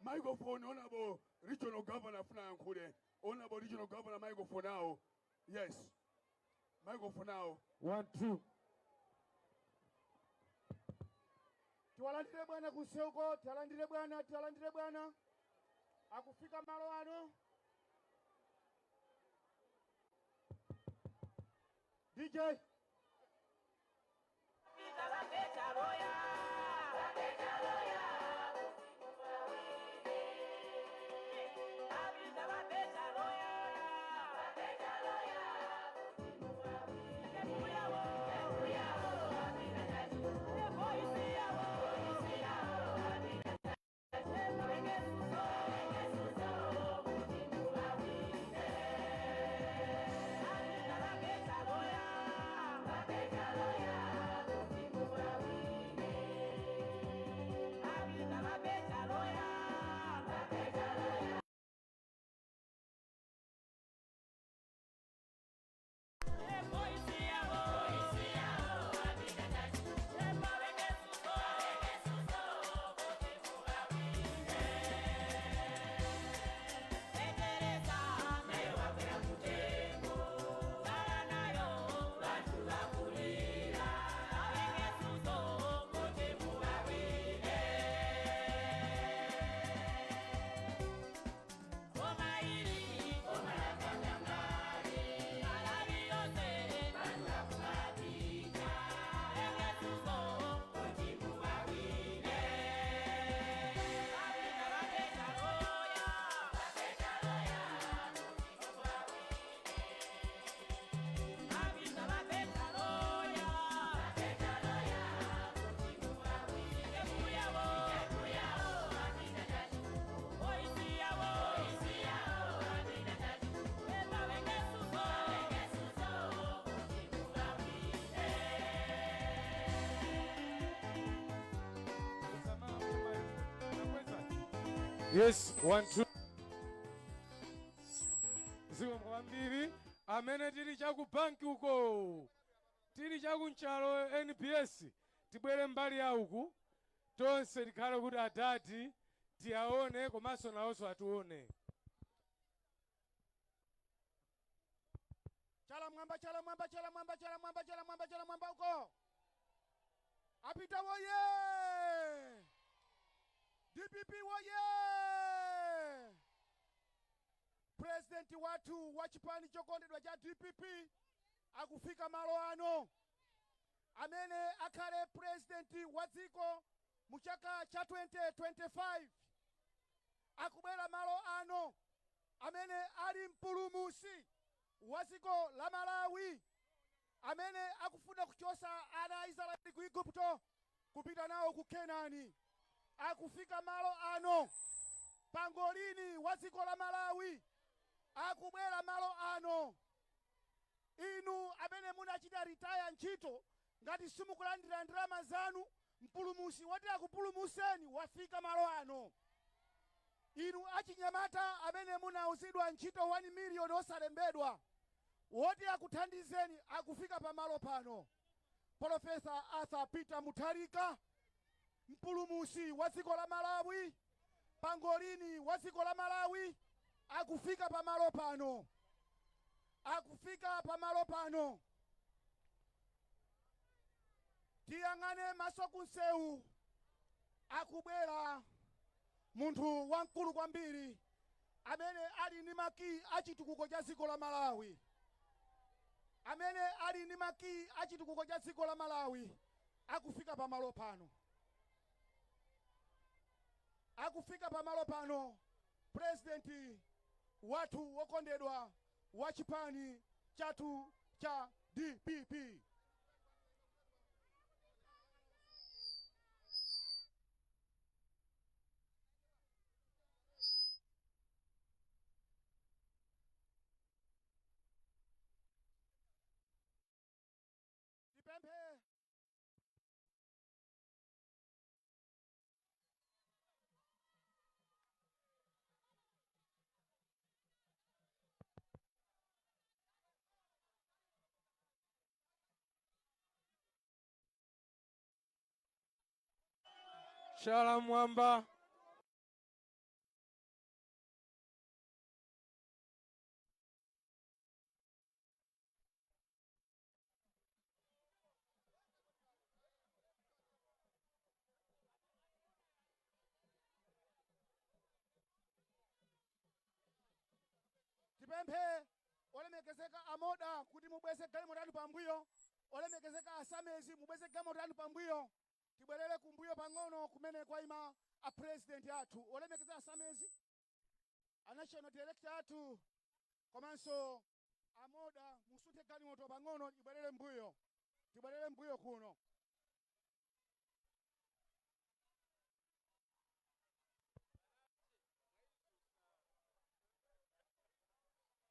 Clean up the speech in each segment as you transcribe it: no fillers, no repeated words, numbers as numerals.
Microphone, Honorable Regional Governor Frankude. Honorable Regional Governor microphone now. Yes. Microphone now. 1, 2. Tuwalandire bwana kuseuko, tuwalandire bwana. Akufika malo ano. DJ. Yes, 1, 2. Ziwa mwambiri, amene tili chaku banki uko. Tili chaku nchalo NPS. Tibwere mbali ya uku. Tonse tikhale kuti atati tiyaone komanso nawonso atione. Chala mwamba uko. Apita woye! DPP woye! President watu wachipani chokondedwa cha DPP akufika malo ano. Amene akhale president wadziko muchaka cha 2025. Akubwera malo ano. Amene ali mpulumusi wadziko la Malawi. Amene akufuna kuchosa ana Israeli ku Igupto kupita nawo ku Kenani. Akufika malo ano. Pangolini wadziko la Malawi. Akubwera malo ano. Inu amene munachita retire ntchito ngati simukulandira ndalama zanu, mpulumusi woti akupulumuseni wafika malo ano. Inu achinyamata amene munauzidwa ntchito 1 million osalembedwa, woti akuthandizeni akufika pamalo pano. Professor Arthur Peter Mutharika, mpulumusi wa dziko la Malawi, pangolini wa dziko la Malawi, akufika pamalo pano. Akufika pamalo pano. Tiyang'ane maso kunsewu. Akubwera munthu wamkulu kwambiri amene ali ndi maki achitukuko cha dziko la Malawi. Amene ali ndi maki achitukuko cha dziko la Malawi akufika pamalo pano. Akufika pamalo pano president watu wokondedwa wa chipani chatu cha DPP. Dipempe Chala mwamba. Tipemphe olemekezeka amoda kuti mubweze galimoto anu pambuyo. Olemekezeka asamezi mubweze galimoto anu pambuyo. Tibwerere kumbuyo pang'ono kumene kwayima a president athu. Olemekezeka asamezi, a national director athu, komanso amoda musunthe galimoto pang'ono tibwerere mbuyo. Tibwerere mbuyo kuno.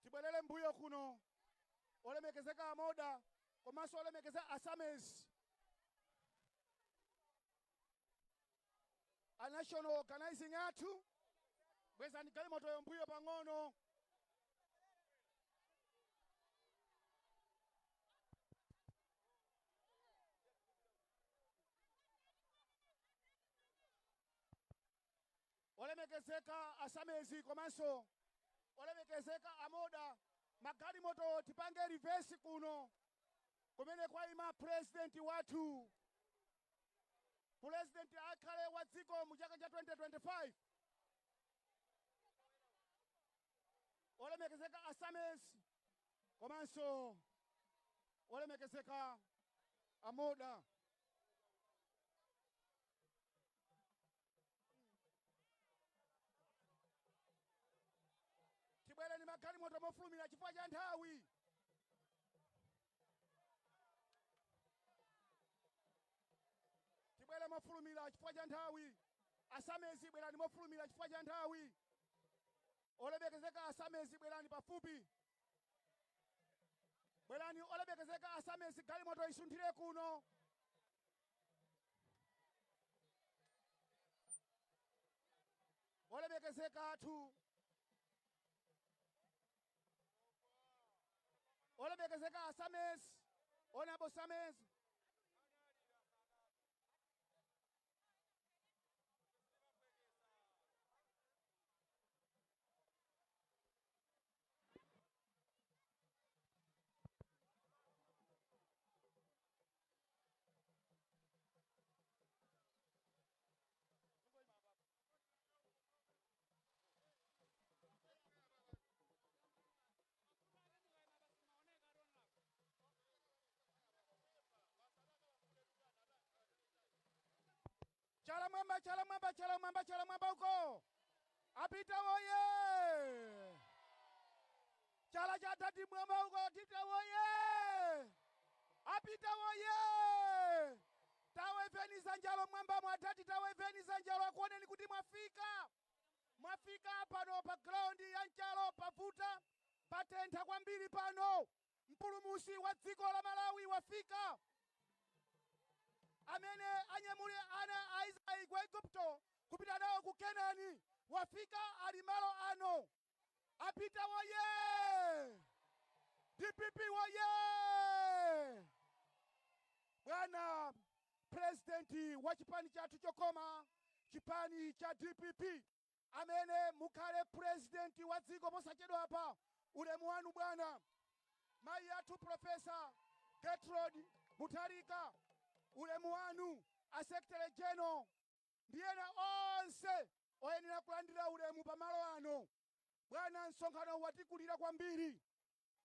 Tibwerere mbuyo kuno. Olemekezeka amoda komanso olemekezeka asamezi, a national organizing athu, bwezani galimoto yo mbuyo pang'ono. Olemekezeka asamezi komanso olemekezeka amoda, magalimoto tipange reverse kuno kumene kwayima president wathu. President akhale wa dziko mu chaka cha 2025. Olemekezeka asamezi komanso olemekezeka amoda. Tibwereni magalimoto mofulumira chifukwa cha nthawi. Tibwere mofulumira chifukwa cha nthawi. Asamezi bwerani mofulumira chifukwa cha nthawi. Olemekezeka asamezi bwerani pafupi. Bwerani olemekezeka asamezi galimoto isunthire kuno. Olemekezeka athu. Olemekezeka asamezi. Honorable Samezi. Chala mwamba, chala mwamba, chala mwamba, chala mwamba uko. Apita woye. Chala cha tati mwamba uko, tita woye. Apita woye. Tawe veni zanjalo mwamba mwatati, tawe veni zanjalo akuoneni kuti mwafika. Mwafika pano pa ground ya Nchalo pavuta, patentha kwambiri pano. Mpulumusi wa dziko la Malawi wafika. Amene anyamule ana a Israeli kwa Igupto kupita nawo ku Kenani wafika ali malo ano. Apita woye. DPP woye. Bwana presidenti wa chipani chathu chokoma, chipani cha DPP, amene mukhale presidenti wa dziko posachedwa apa. Ulemu wanu bwana. Mai athu Profesa Gertrude Mutharika, ulemu wanu. A Secretary General ndiyena onse oyenera kulandira ulemu pamalo ano. Bwana msonkhano watikulira kwambiri.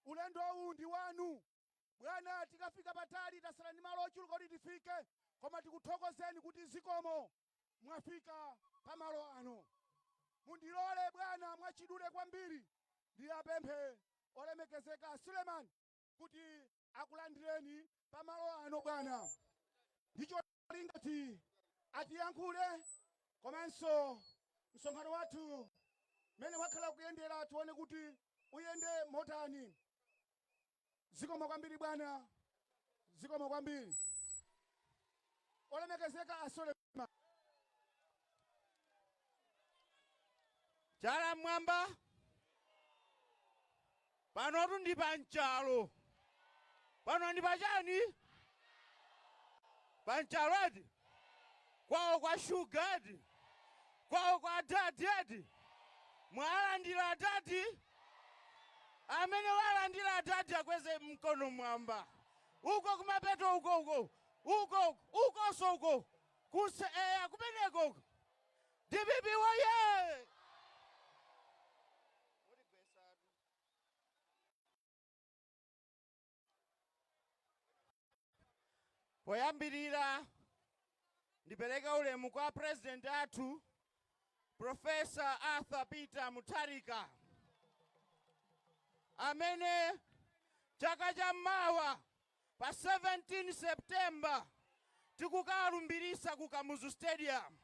Ulendo uwu ndi wanu. Bwana tikafika patali tasala ndi malo ochuluka kuti tifike, koma tikuthokozeni kuti zikomo mwafika pamalo ano. Mundilole bwana mwachidule kwambiri ndiyapemphe olemekezeka Suleiman kuti akulandireni pamalo ano bwana. Ndicho lingati atiyankhule, komanso msonkhano wathu mene wakhala kuyendera tuone kuti uyende motani. Zikomo kwambiri bwana. Zikomo kwambiri. Olemekezeka Suleiman. Chala mwamba. Panotu ndi pa Nchalo. Pano ndi pachani? Pa Nchalo ati? kwawo kwa Shugadi, kwawo kwa Daddy. Mwalandira Daddy. Amene walandira Daddy akweze mkono mwamba. Uko kumapeto uko soko. Kumeneko. DPP woye! Poyambirira ndipereka ulemu kwa President athu Professor Arthur Peter Mutharika amene chaka chammawa pa 17 September tikukalumbirisa ku Kamuzu Stadium.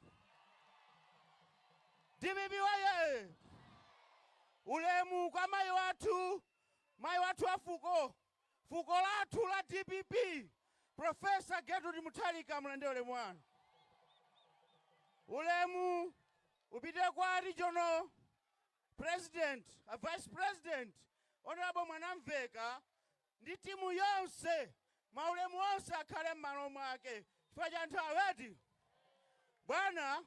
DPP waye! Ulemu kwa mayi wathu wa fuko lathu la DPP Professor Gertrude Mutharika mulende ulemu wanu. Ulemu upite kwa regional president, a vice president, Honorable Mwanamveka, ndi timu yonse, maulemu onse akhale m'malo mwake. Chifukwa cha nthawi bwana,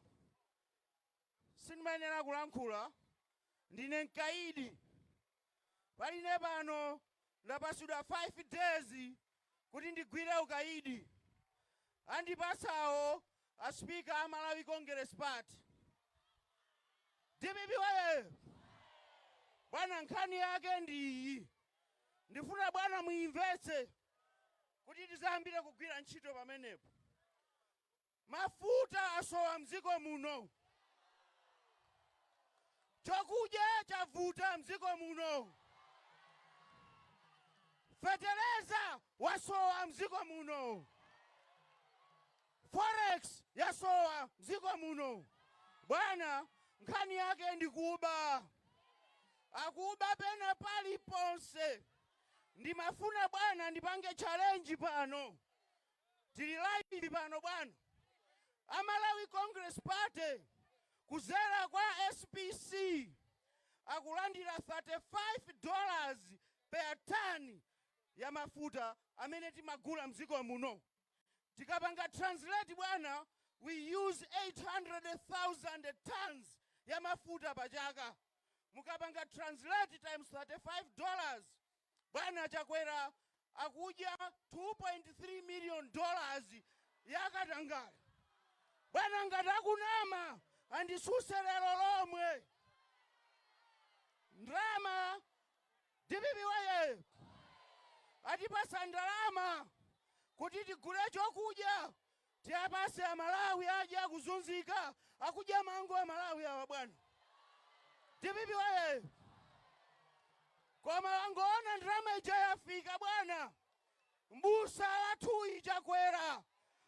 sindimayenera kulankhula, ndine mkaidi. Paline pano ndapatsidwa 5 days kuti ndigwire ukaidi. Andipasawo a Speaker a Malawi Congress Party. DPP waye! Bwana nkhani yake ndiyi. Ndifuna bwana muimvetse kuti tizambire kugwira ntchito pamenepo. Mafuta asowa mdziko muno. Chakudya chavuta mdziko muno. Fertilizer wasowa mdziko muno. Forex yasowa mdziko muno. Bwana nkhani yake ndikuba. Akuba pena paliponse. Ndimafuna bwana ndipange challenge pano. Tili live pano bwana. Malawi Congress Party kuzera kwa SPC akulandira $35 per ton ya mafuta amene timagula mdziko muno. Tikapanga translate bwana, we use 800,000 tons ya mafuta pachaka. Mukapanga translate times $35, bwana chakwera akudya $2.3 million ya katangale. Bwana ngati akunama andisuse lero lomwe. Ndrama DPP waye! Atipasa ndalama kuti tigule chokudya. Tiyapase a Malawi aje akuzunzika. Akudya mango a Malawi awa bwana. DPP waye! Koma angoona ndrama ija yafika bwana. Mbusa wathu ija kwera.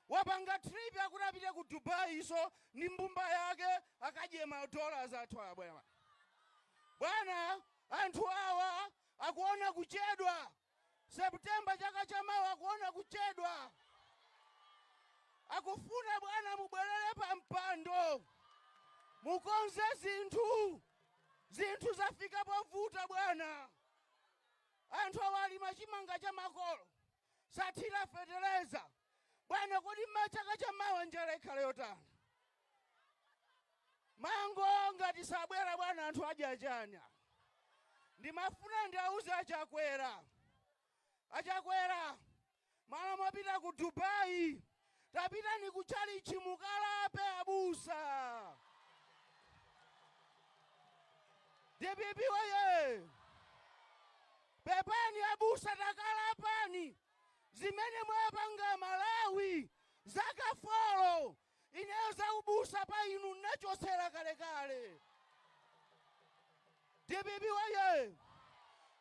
Wapanga trip akutapita ku Dubai so ni mbumba yake akadye $dollars athu bwana. Bwana anthu awa akuona kuchedwa. September chaka chamawa akuona kuchedwa. Akufuna bwana mubwerere pa mpando. Mukonze zinthu. Zinthu zafika povuta bwana. Anthu awali machimanga cha makolo. Sathira fertilizer. Bwana kodi machaka chamawa njala ikhale yotani. Mango ngati sabwera bwana anthu adya chanya. Ndimafuna ndiauze achakwera. Achakwera. Malo mapita ku Dubai. Tapita ni kuchali chimukalape abusa. DPP waye! Pepani abusa takalapani. Zimene mwapanga Malawi zaka folo inaweza ubusa pa inu nachosera kale. DPP waye!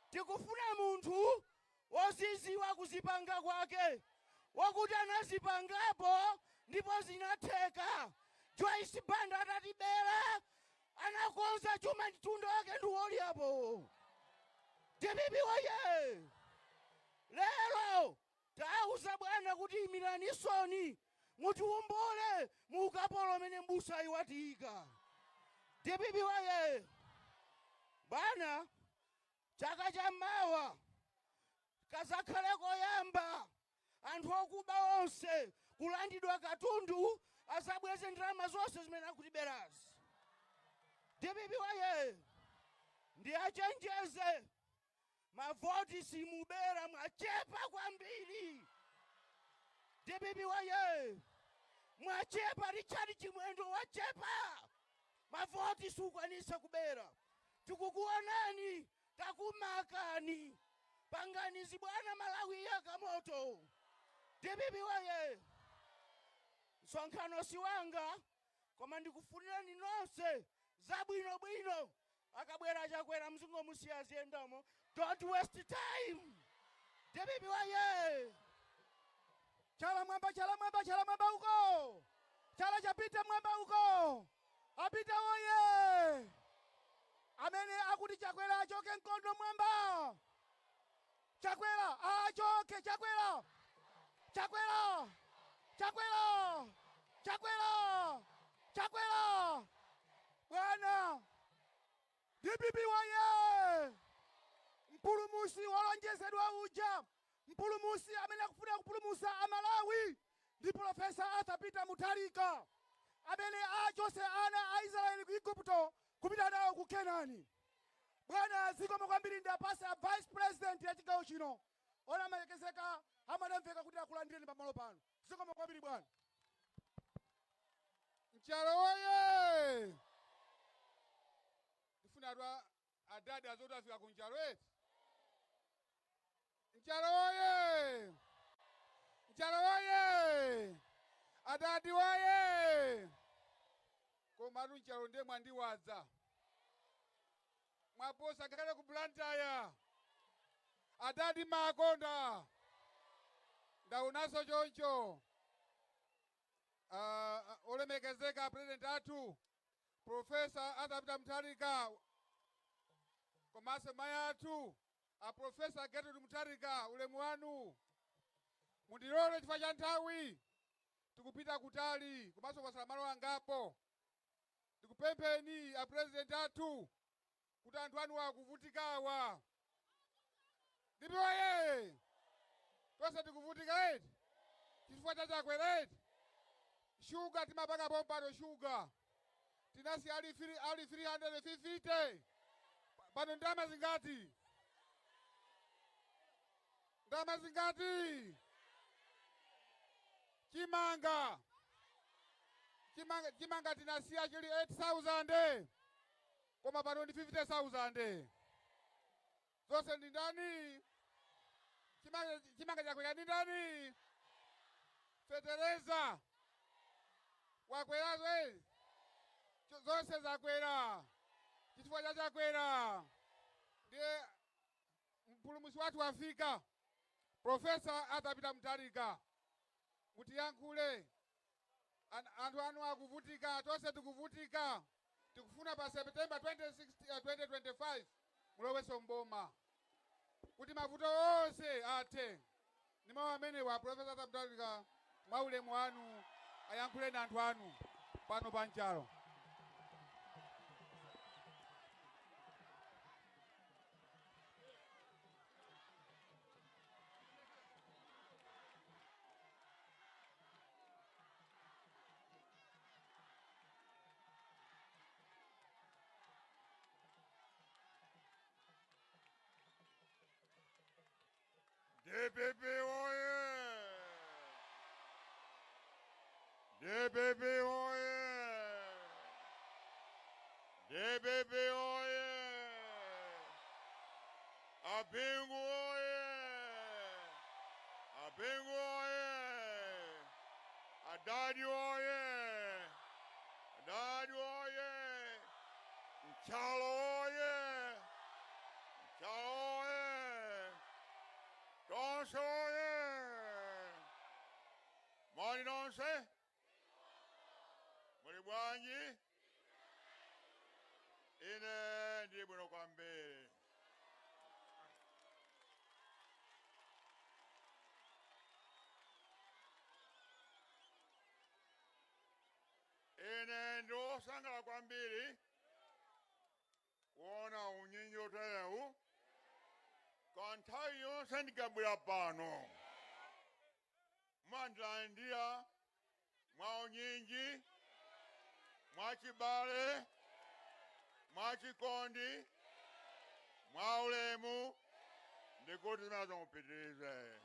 Tikufuna munthu woziziwa kuzipanga kwake. Wakuti anazipangapo ndipo zinatheka. Joyce Banda atatibera anakonza chuma mtundu wake ndiwoli apo. DPP waye! Lero tauza bwana kuti imiranisoni mutiumbole mukapolo mene mbusa iwatika. DPP waye! Bwana chaka chammawa kazakhale koyamba anthu okuba onse kulandidwa katundu asabweze ndalama zonse zimene akutiberazi. DPP waye ndi achenjeze, mavoti simubera mwachepa kwambiri. DPP waye mwachepa, Richard Chimwendo wachepa, mavoti sukwanisa kubera. Tikukuonani, takumakani, panganizi bwana Malawi yakamoto. DPP waye msonkhano siwanga, koma ndikufunirani nonse zabwinobwino. Akabwera chakwera msungo musiyazi endamo. Don't waste time. DPP waye. Chala mwamba, chala mwamba, chala mwamba uko. Chala chapita mwamba uko. Apita oye. Amene akuti Chakwera achoke nkondo mwamba. Chakwera achoke, Chakwera. Chakwera. Chakwera. Chakwera. Chakwera. Bwana. DPP waye. Mpulumusi walonjezedwa uja. Mpulumusi amene akufuna kupulumusa Amalawi ndi Profesa Arthur Peter Mutharika amene achose ana a Israeli ku Igupto kupita nawo ku Kenani. Bwana zikomo kwambiri ndapasa Vice President ya chigawo chino. Ona malekezeka amadamveka kuti akulandireni pamalo pano. Zikomo kwambiri bwana. Mchalo oye. Tifuna atwa adadi azoto afika ku mchalo wetu. Mchalo oye. Mchalo oye. Adadi oye. Komatu mchalo ndiye mwandiwaza. Mwaposa kakale ku Blantyre. Adadi Makonda. Ndaunaso choncho. Olemekezeka President atu Profesa Arthur Peter Mutharika. Komase mayatu Profesa Gertrude Mutharika ulemu wanu. Mundirole chifukwa cha nthawi. Tikupita kutali komanso kwasala malo angapo. Tikupempheni a President atu kuti anthu anu akuvutikawa. DPP waye. Tonse tikuvutika eti. Chifukwa cha Chakwera eti. Sugar timapaka pompato sugar. Tinasi ali 350. Pano ndama zingati? Ndama zingati? Chimanga tinasiya chili 8,000. Koma pano ndi 50,000. Zonse ndi ndani? Chimanga Chakwera ndi ndani? Fetereza. Wakwera zonse zakwera. Chifukwa cha Chakwera. Ndiye mpulumusi watu wafika. Profesa Arthur Peter Mutharika. Mutiyankhule. Anthu anu akuvutika, tonse tikuvutika. Tikufuna pa September 2025 muloweso mboma. Kuti mavuto onse athe. Ni mawu amene wa Profesa Arthur Peter Mutharika mwaulemu wanu ayankhule na anthu anu pano pa mchalo. DPP oye! DPP oye! DPP oye! Apingu oye! Apingu oye! Adadi oye! Adadi oye! Mchalo oye! Mchalo oye! Tonse oye! Mwani nonse? Muli bwanji? Ine ndi bwino kwambiri. Ine ndi osangala kwambiri kuona unyinji oterewu. Kanthawi yonse ndikabwera pano. Mwandilandira mwaunyinji mwachibale mwachikondi mwaulemu ndikuti zimenezo mupitirize.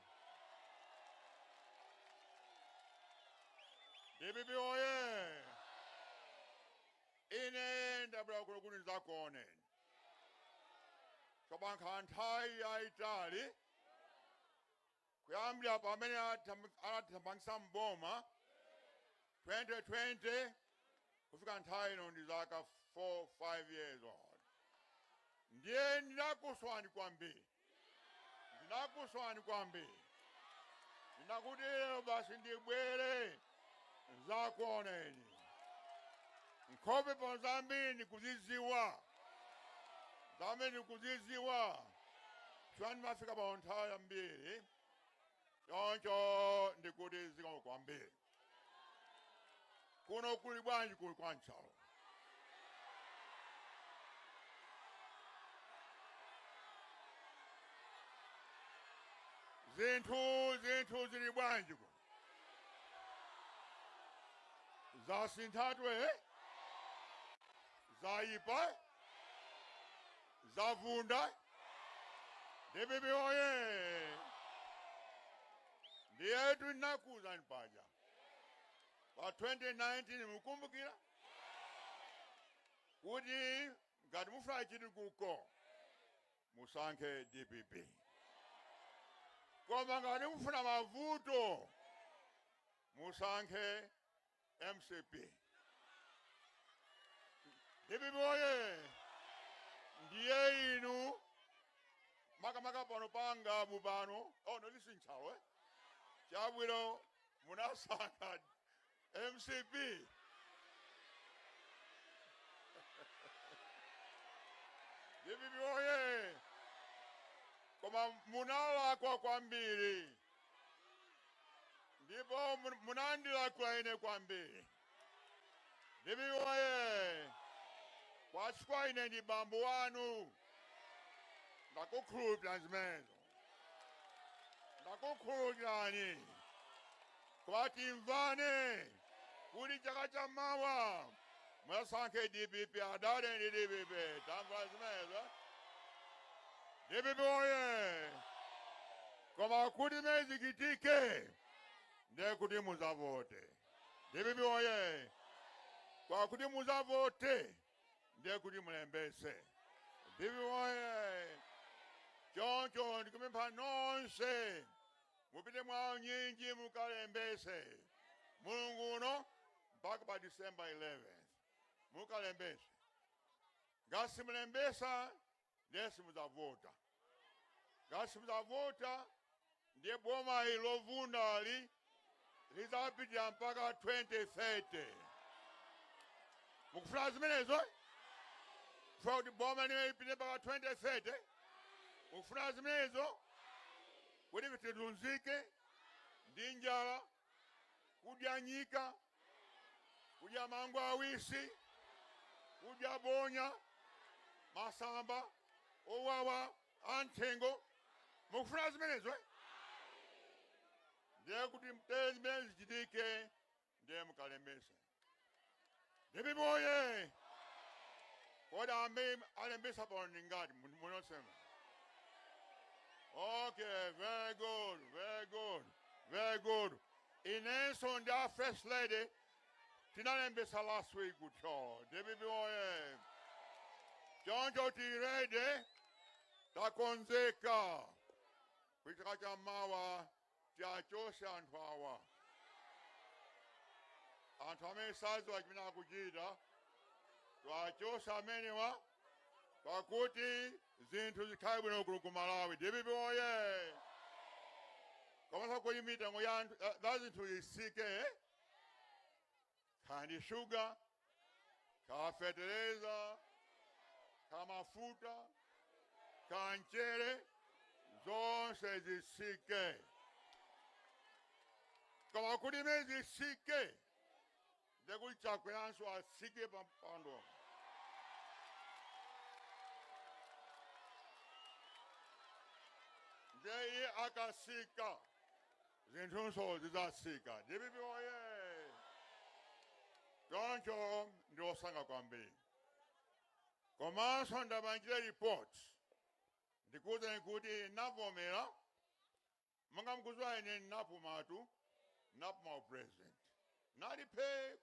DPP oye! Ine ndabula kulukuni zakoneni chobanka nthawi yaitali kuyambira pamene anathamangisa mboma 2020 kufika nthawi ino ndi zaka 4-5 years old. Ndiye ndinakuswani kwambiri ndinakuti lero basi ndibwere zakuoneni nkhope pa zambiri ndikuziziwa chifani mafika pa nthawi yambiri choncho ndikuti zikomo kwambiri. Kuno kuli bwanji kuli kwanchalo zinthu zili bwanji kuno zasinthatwe zaipa zavunda. DPP oye! Ndiyetu ndinakuza nipaja pa 2019 mukumbukira kuti ngati mufuna chiti kuko musankhe DPP, koma ngati mufuna mavuto musankhe MCP. DPP oye! Ndiye inu makamaka pano panga bubano nolisi nchalo chabwino munasankha MCP. DPP oye! Koma munalakwa kwambiri ndipo munandilakwa ine kwambiri. DPP oye! Kwachikwa ine ndi bambo wanu ndakukhulupirira zimenezo, ndakukhulupirani kwati mvane kuti chaka chamawa musankhe DPP. Adale ndi DPP tamva zimenezo. DPP oye! Koma kuti mezikitike ndiye kuti muzavote. DPP oye! Kwa kuti muzavote ndiye kuti mulembese. DPP oye! Choncho ndikumempha nonse mupite mwaunyinji mukalembese Mulungu uno mpaka pa December 11th mukalembese. Ngati simulembesa ndiye simuzavota. Ngati simuzavota ndiye boma ilovunda lizapitira mpaka 2030. Mukufuna zimenezo? Mukufuna kuti boma liwe ipite mpaka 2030? Mukufuna zimenezo? Kuti vitilunzike ndi njala, kudya nyika, kudya mangu awisi, kudya bonya, masamba, owawa, anthengo. Mukufuna zimenezo? Ndiye kuti mtezi zimene zichitike ndiye mukalembese. DPP oye! Kodi ambe alembesa pano ngati munosema? Okay, very good. Inenso ndi our first lady tinalembesa last week kutho. DPP oye! Choncho tirede takonzeka kuchaka cha mawa tiachose anthu awa. Anthu amene saziwa chimene akuchita tiachose amenewa pakuti zinthu zikhale bwino kuno ku Malawi. DPP oye! Komasa kuli mitango ya anthu zinthu zisike kandi sugar, ka fertilizer, ka mafuta, ka mchere, zonse zisike. Koma kuti zisike ndekuti chakweranso asike pampando. Ndiye akasika zinthunso zizasika. DPP oye! choncho ndiosanga kwambiri komanso ndabanjira report ndikuwuzeni kuti navomera monga mukuzwa ine napumatu napuma president nalipe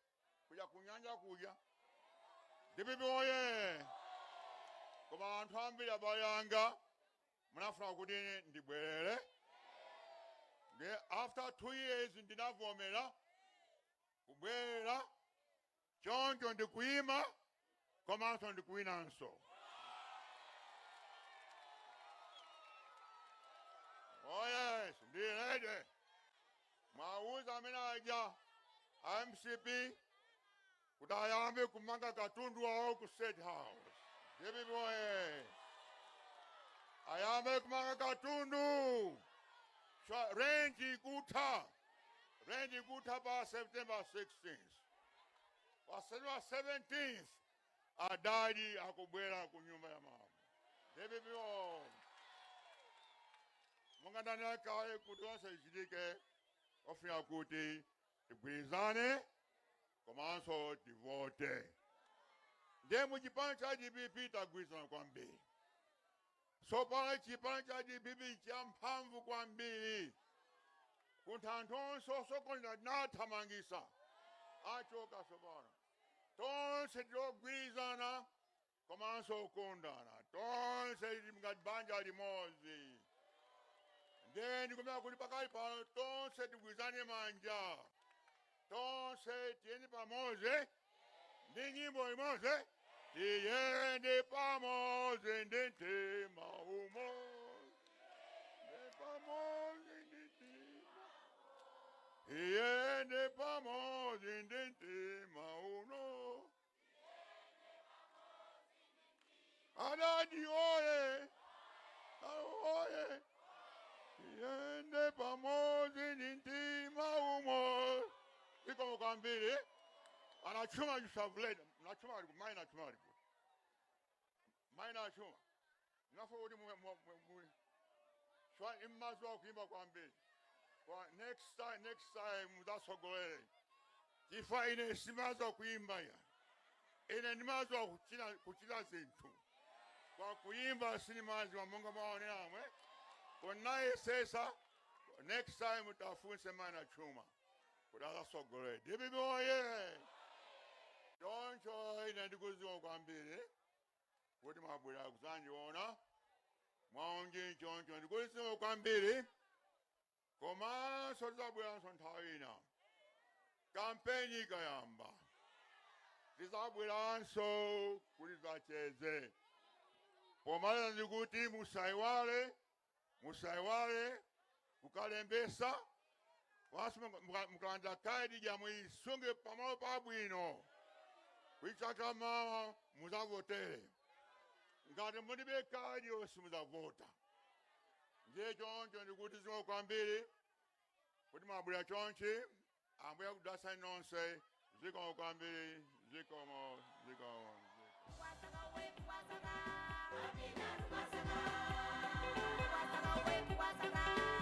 kuja kunyanja kuja DPP oye koma anthu ambiri abayanga munafuna kuti ndibwerere after 2 years ndinavomera kubwerera choncho ndikuima komanso ndikuwinanso oh yes ndilede mwauza amene aja MCP kuti ayambe kumanga katundu wawo ku State House DPP oye ayambe kumanga katundu range ikutha pa September 16th pa September 17th adadi akubwera ku nyumba ya mama DPP monga ndanakaye kuti onse ichitike ofuna kuti tigwirizane komanso tivote ndiye muchipani cha DPP tagwirizana kwambiri sopano chipani cha DPP champhamvu kwambiri kuti anthu onse osokoneza nathamangisa achoka sopano tonse tilogwirizana komanso okondana tonse tili ngati banja limodzi ndiye ndikumeka kuti pakali pano tonse tigwirizane manja tonse tiyende pamodzi ndi nyimbo imodzi tiyende pamodzi ndi mtima umodzi pamodzi ndi mtima tiyende pamodzi ndi mtima uno adadi oye oye tiyende pamodzi ndi mtima umodzi iko kwambiri anachuma jusavuleda nachuma aliku mai nachuma aliku mai nachuma nafo kuti shwa imazwa kuimba kwambiri kwa next time mudasogolere chifa ine simazwa kuimba ya ine nimazwa kuchita zinthu kwa kuimba sinimazi wa monga maonera amwe konaye sesa next time utafunse mai nachuma kudasogolere DPP oye choncho ine ndikuziwa kwambiri kuti mabwera kuzandiona mwaonje choncho ndikuziwa kwambiri komanso tizabweranso nthawi ina kampeni ikayamba tizabweranso kuti zacheze pomaliza ndikuti musaiwale kukalembesa wasi mukalanda kaidi jamwe isunge pamalo pabwino kuichaka mama muzavotere ngati mulibe kaidi osi muzavota ndiye choncho ndikuti zimwe kwambiri kuti mabwera chonchi ambuya kudasa nonse zikomo kwambiri zikomo Wasaka.